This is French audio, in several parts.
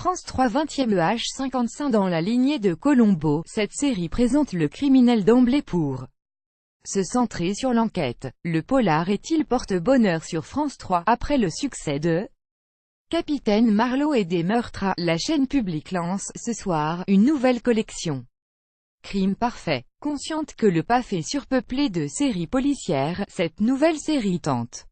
France 3 20e H55 dans la lignée de Colombo, cette série présente le criminel d'emblée pour se centrer sur l'enquête. Le polar est-il porte-bonheur sur France 3, après le succès de Capitaine Marlowe et des meurtres? La chaîne publique lance, ce soir, une nouvelle collection. Crime parfait. Consciente que le PAF est surpeuplé de séries policières, cette nouvelle série tente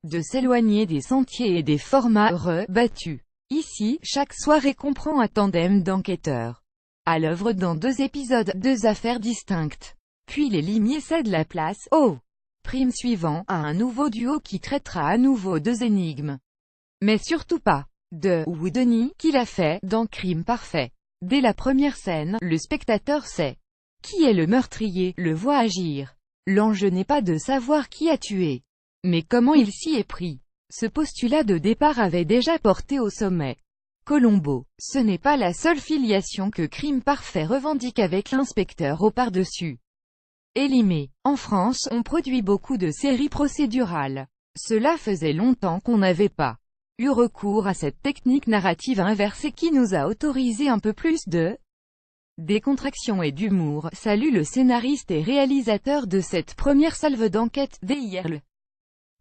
de s'éloigner des sentiers et des formats rebattus. Ici, chaque soirée comprend un tandem d'enquêteurs à l'œuvre dans 2 épisodes, 2 affaires distinctes. Puis les limiers cèdent la place au prime suivant, à un nouveau duo qui traitera à nouveau 2 énigmes. Mais surtout pas de whodunit qu'il a fait dans Crime parfait. Dès la première scène, le spectateur sait qui est le meurtrier, le voit agir. L'enjeu n'est pas de savoir qui a tué, mais comment il s'y est pris. Ce postulat de départ avait déjà porté au sommet Colombo. Ce n'est pas la seule filiation que Crime parfait revendique avec l'inspecteur au par-dessus. Élimé. En France, on produit beaucoup de séries procédurales. Cela faisait longtemps qu'on n'avait pas eu recours à cette technique narrative inversée qui nous a autorisé un peu plus de décontraction et d'humour. Salue le scénariste et réalisateur de cette première salve d'enquête, D.I.R. le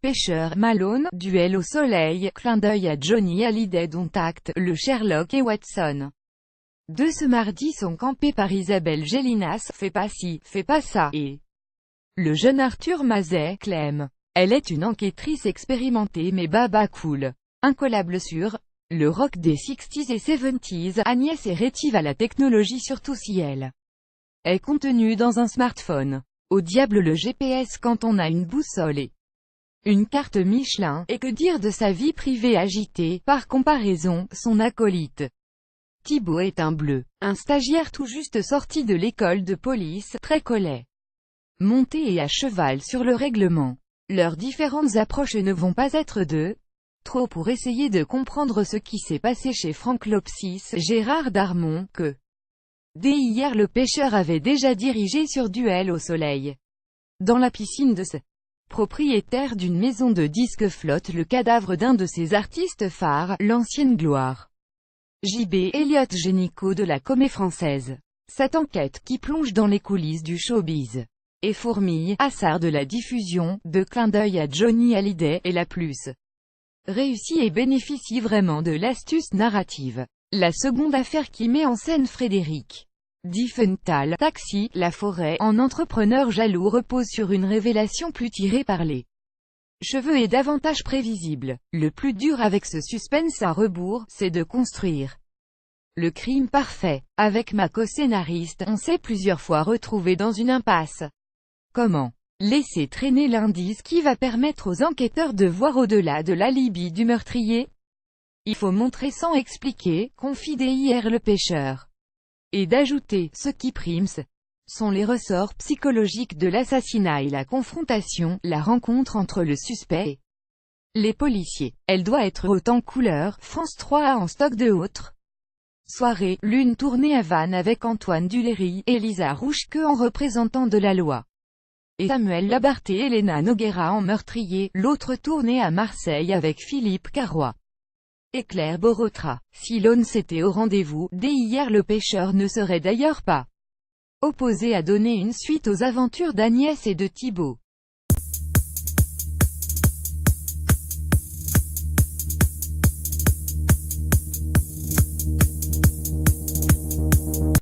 pêcheur, Malone, Duel au soleil, clin d'œil à Johnny Hallyday dont acte, le Sherlock et Watson de ce mardi sont campés par Isabelle Gélinas, fais pas ci, fais pas ça, et le jeune Arthur Mazet, Clem. Elle est une enquêtrice expérimentée mais baba cool. Incollable sur le rock des 60s et 70s, Agnès est rétive à la technologie surtout si elle est contenue dans un smartphone. Au diable le GPS quand on a une boussole et une carte Michelin, et que dire de sa vie privée agitée, par comparaison, son acolyte Thibaut est un bleu, un stagiaire tout juste sorti de l'école de police, très collet, monté et à cheval sur le règlement. Leurs différentes approches ne vont pas être de trop pour essayer de comprendre ce qui s'est passé chez Franck Lopsis, Gérard Darmon, que D.I.R. le pêcheur avait déjà dirigé sur Duel au soleil. Dans la piscine de ce propriétaire d'une maison de disques flotte le cadavre d'un de ses artistes phares, l'ancienne gloire J.B. Elliott Génico de la Comédie Française. Cette enquête, qui plonge dans les coulisses du showbiz et fourmille, hasard de la diffusion, de clin d'œil à Johnny Hallyday, est la plus réussie et bénéficie vraiment de l'astuce narrative. La seconde affaire qui met en scène Frédéric Diffenthal, Taxi, La Forêt, en entrepreneur jaloux repose sur une révélation plus tirée par les cheveux et davantage prévisible. Le plus dur avec ce suspense à rebours, c'est de construire le crime parfait. Avec ma co-scénariste, on s'est plusieurs fois retrouvé dans une impasse. Comment laisser traîner l'indice qui va permettre aux enquêteurs de voir au-delà de l'alibi du meurtrier? Il faut montrer sans expliquer, confie D.I.R. le pêcheur. Et d'ajouter, ce qui prime sont les ressorts psychologiques de l'assassinat et la confrontation, la rencontre entre le suspect et les policiers. Elle doit être haute en couleur. France 3 a en stock de autres soirées, l'une tournée à Vannes avec Antoine Duléry, Elisa Rouchque en représentant de la loi, et Samuel Labarthe et Elena Noguera en meurtrier, l'autre tournée à Marseille avec Philippe Carrois et Claire Borotra. Si l'on s'était au rendez-vous, D.I.R. le pêcheur ne serait d'ailleurs pas opposé à donner une suite aux aventures d'Agnès et de Thibaut.